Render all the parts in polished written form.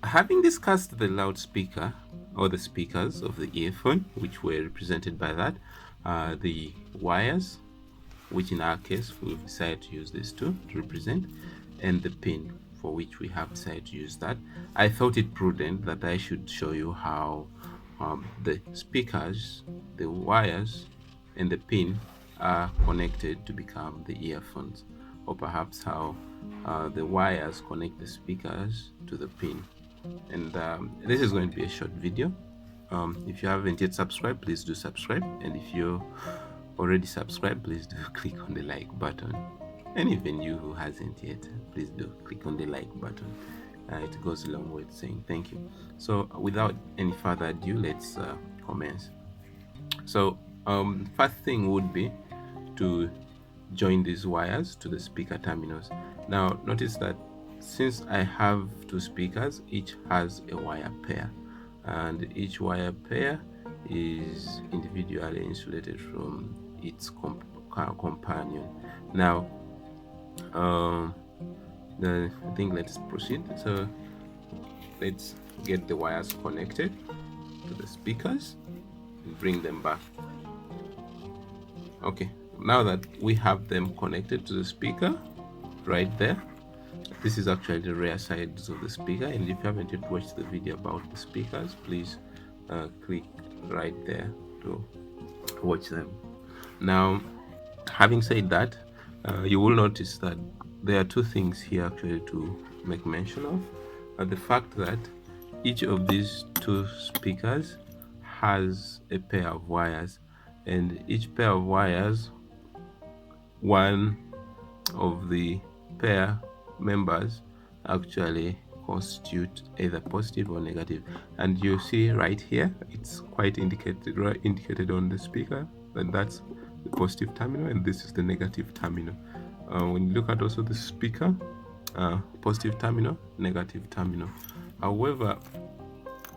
having discussed the loudspeaker or the speakers of the earphone, which were represented by that, the wires, which in our case we've decided to use these two to represent, and the pin for which we have decided to use that, I thought it prudent that I should show you how the speakers, the wires, and the pin are connected to become the earphones, or perhaps how the wires connect the speakers to the pin. And this is going to be a short video. If you haven't yet subscribed, please do subscribe, and if you're already subscribed, please do click on the like button, and even you who hasn't yet, please do click on the like button. It goes a long way to saying thank you. So without any further ado, let's commence. So first thing would be to join these wires to the speaker terminals. Now notice that since I have two speakers, each has a wire pair, and each wire pair is individually insulated from its companion. Now I think let's proceed. So let's get the wires connected to the speakers and bring them back. Okay, now that we have them connected to the speaker right there, this is actually the rear sides of the speaker, and if you haven't yet watched the video about the speakers, please click right there to watch them. Now, having said that, you will notice that there are two things here actually to make mention of. The fact that each of these two speakers has a pair of wires, and each pair of wires, one of the pair members actually constitute either positive or negative, and you see right here it's quite indicated on the speaker that that's the positive terminal and this is the negative terminal. When you look at also the speaker, positive terminal, negative terminal. However,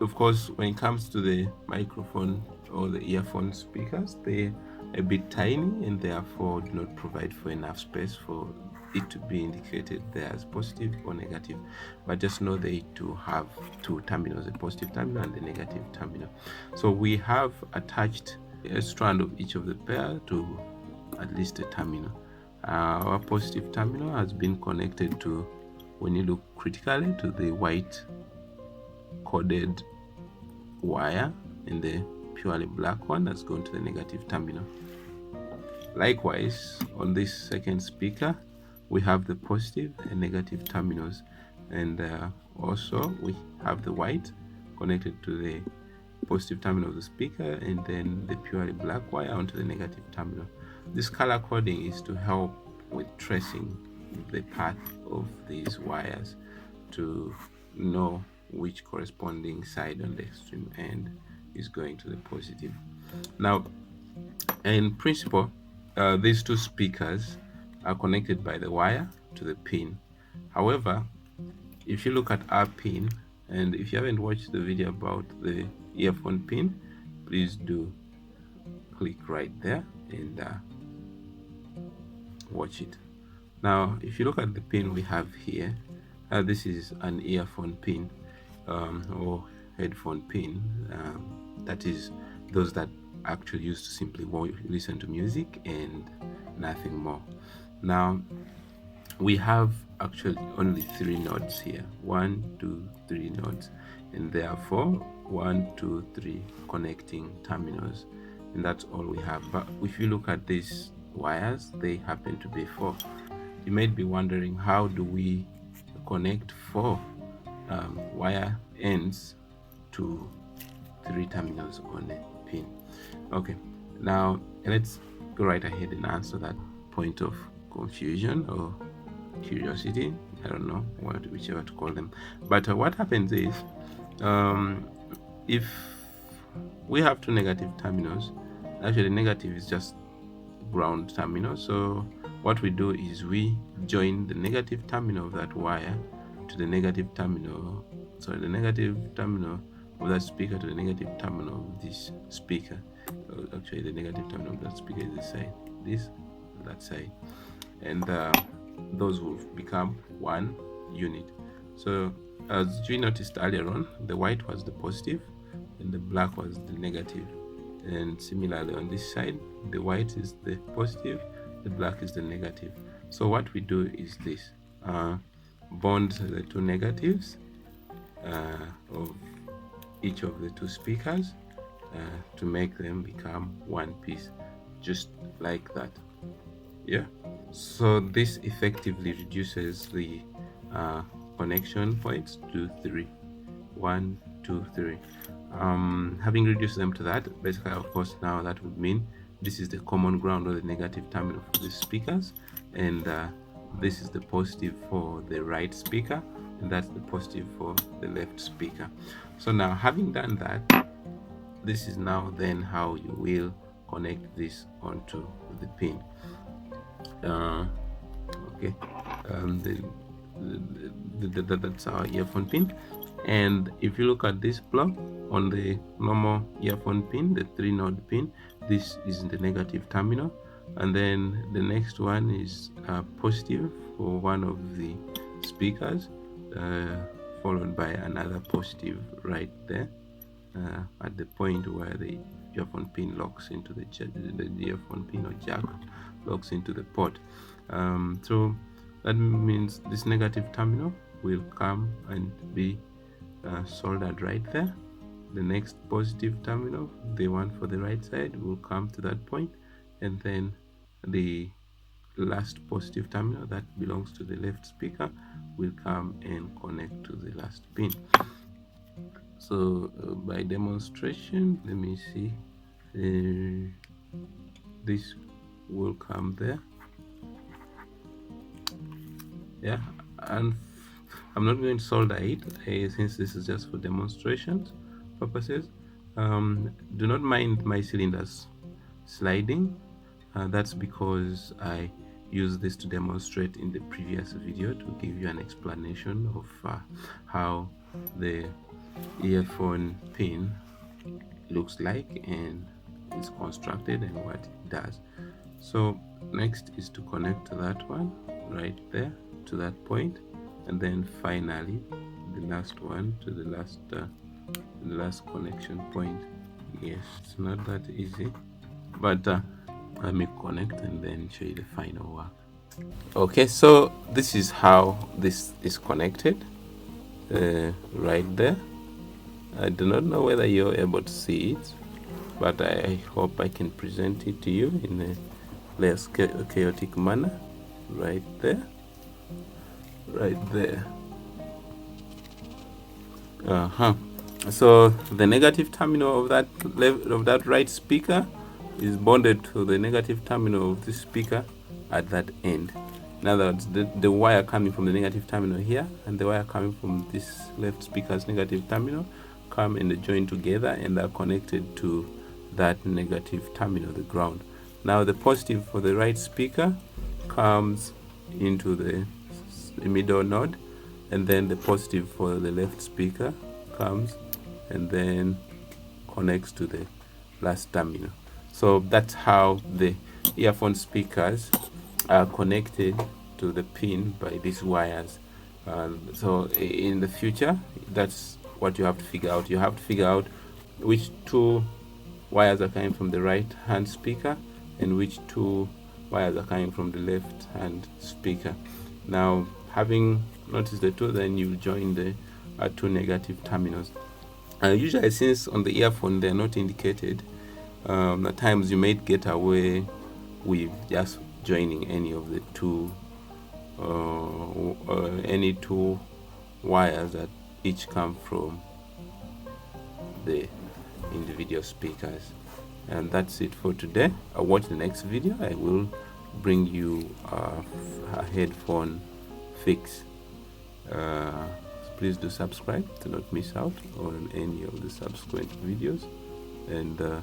of course, when it comes to the microphone or the earphone speakers, they're a bit tiny and therefore do not provide for enough space for it to be indicated there as positive or negative. But just know they do have two terminals, a positive terminal and a negative terminal. So we have attached a strand of each of the pair to at least a terminal. Our positive terminal has been connected to, when you look critically, to the white coded wire, and the purely black one has gone to the negative terminal. Likewise, on this second speaker, we have the positive and negative terminals, and also we have the white connected to the positive terminal of the speaker, and then the purely black wire onto the negative terminal. This color coding is to help with tracing the path of these wires to know which corresponding side on the extreme end is going to the positive. Now, in principle, these two speakers are connected by the wire to the pin. However, if you look at our pin, and if you haven't watched the video about the earphone pin, please do click right there and watch it. Now, if you look at the pin we have here, this is an earphone pin or headphone pin. That is those that actually used to simply listen to music and nothing more. Now, we have actually only 3 nodes here, 1, 2, 3 nodes, and therefore 1, 2, 3 connecting terminals, and that's all we have. But if you look at these wires, they happen to be 4. You might be wondering, how do we connect 4 wire ends to 3 terminals on a pin? Okay, now let's go right ahead and answer that point of confusion or curiosity, I don't know whichever to call them. But what happens is, if we have 2 negative terminals, actually negative is just ground terminal, so what we do is we join the negative terminal of that wire to the negative terminal, sorry, the negative terminal of that speaker to the negative terminal of this speaker. Actually, the negative terminal of that speaker is this side, that side, and those will become one unit. So as we noticed earlier on, the white was the positive and the black was the negative. And similarly on this side, the white is the positive, the black is the negative. So what we do is this: bond the two negatives of each of the two speakers to make them become one piece, just like that. Yeah, so this effectively reduces the connection points to 3. 1, 2, 3. Having reduced them to that, basically, of course, now that would mean this is the common ground or the negative terminal for the speakers, and this is the positive for the right speaker, and that's the positive for the left speaker. So now, having done that, this is now then how you will connect this onto the pin. Okay, that's our earphone pin. And if you look at this block on the normal earphone pin, the 3-node pin, this is the negative terminal, and then the next one is positive for one of the speakers, followed by another positive right there at the point where the earphone pin locks into the earphone pin or jack locks into the port. So that means this negative terminal will come and be soldered right there. The next positive terminal, the one for the right side, will come to that point, and then the last positive terminal that belongs to the left speaker will come and connect to the last pin. So by demonstration, let me see, this will come there. Yeah, and I'm not going to solder it since this is just for demonstration purposes. Do not mind my cylinders sliding. That's because I used this to demonstrate in the previous video to give you an explanation of how the earphone pin looks like and is constructed and what it does. So next is to connect to that one right there, to that point, and then finally the last one to the last connection point. Yes, it's not that easy, but let me connect and then show you the final work. Okay, so this is how this is connected right there. I do not know whether you're able to see it, but I hope I can present it to you in a less chaotic manner. Right there, right there. So the negative terminal of that right speaker is bonded to the negative terminal of this speaker at that end. In other words, the wire coming from the negative terminal here and the wire coming from this left speaker's negative terminal come and join together and are connected to that negative terminal, the ground. Now the positive for the right speaker comes into the middle node, and then the positive for the left speaker comes and then connects to the last terminal. So that's how the earphone speakers are connected to the pin by these wires. So in the future, that's what you have to figure out. You have to figure out which two wires are coming from the right hand speaker and which two wires are coming from the left hand speaker. Now, having noticed the two, then you join the two negative terminals. Usually, since on the earphone they're not indicated, at times you may get away with just joining any of the two any two wires that each come from the individual speakers. And that's it for today. I'll watch the next video. I will bring you a headphone fix. Please do subscribe to not miss out on any of the subsequent videos, and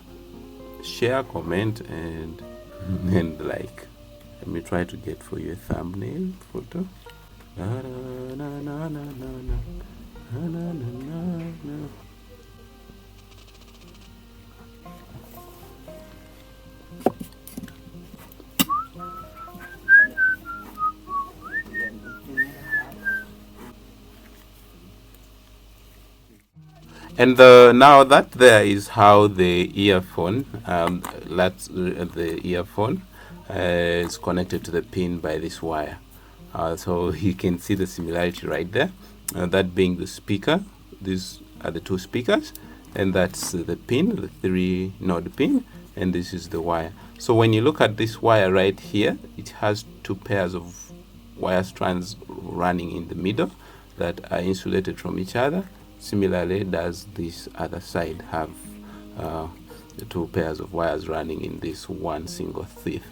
share, comment, and and like. Let me try to get for you a thumbnail photo. Na, na, na, na, na, na, na, na, na, na. And now that there is how the earphone, the earphone is connected to the pin by this wire. So you can see the similarity right there. That being the speaker, these are the two speakers, and that's the pin, the 3-node pin, and this is the wire. So when you look at this wire right here, it has 2 pairs of wire strands running in the middle that are insulated from each other. Similarly, does this other side have the 2 pairs of wires running in this one single teeth,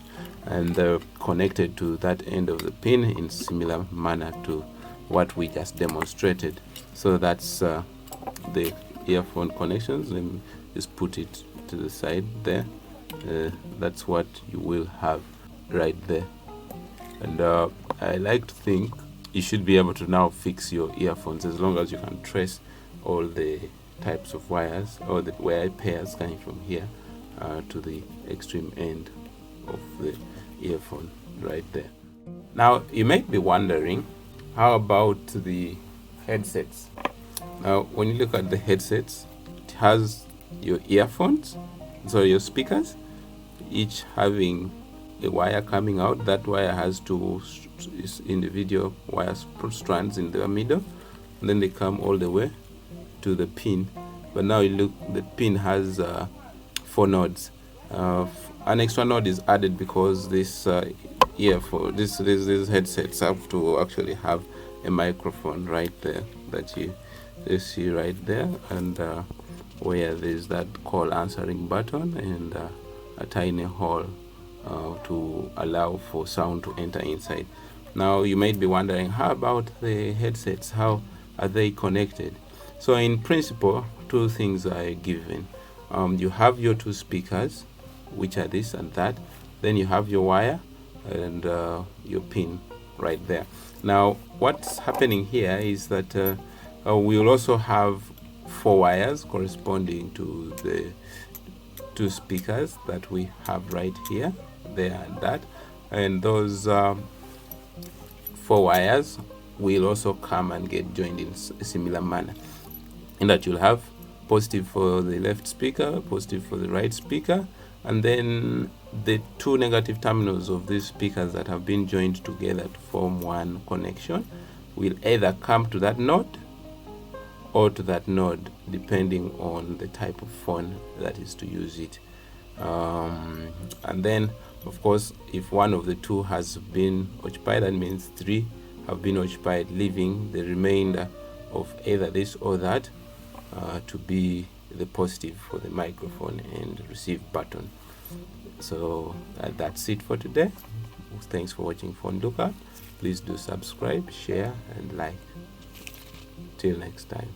and they're connected to that end of the pin in similar manner to what we just demonstrated. So that's the earphone connections. Let me just put it to the side there. That's what you will have right there. And I like to think you should be able to now fix your earphones as long as you can trace all the types of wires or the wire pairs coming from here to the extreme end of the earphone right there. Now you might be wondering, how about the headsets? Now when you look at the headsets, it has your earphones, so your speakers, each having a wire coming out. That wire has 2 individual wire strands in the middle, and then they come all the way to the pin. But now you look, the pin has 4 nodes. An extra node is added because this these headsets have to actually have a microphone right there that you see right there, and where there's that call answering button and a tiny hole to allow for sound to enter inside. Now you might be wondering, how about the headsets? How are they connected? So in principle, 2 things are given. You have your 2 speakers, which are this and that. Then you have your wire and your pin right there. Now what's happening here is that we will also have 4 wires corresponding to the 2 speakers that we have right here, there and that, and those 4 wires will also come and get joined in a similar manner, in that you'll have positive for the left speaker, positive for the right speaker, and then the 2 negative terminals of these speakers that have been joined together to form one connection will either come to that node or to that node, depending on the type of phone that is to use it. And then of course, if one of the 2 has been occupied, that means 3 have been occupied, leaving the remainder of either this or that to be the positive for the microphone and receive button. So that's it for today. Thanks for watching Phone Lookout. Please do subscribe, share and like. Till next time.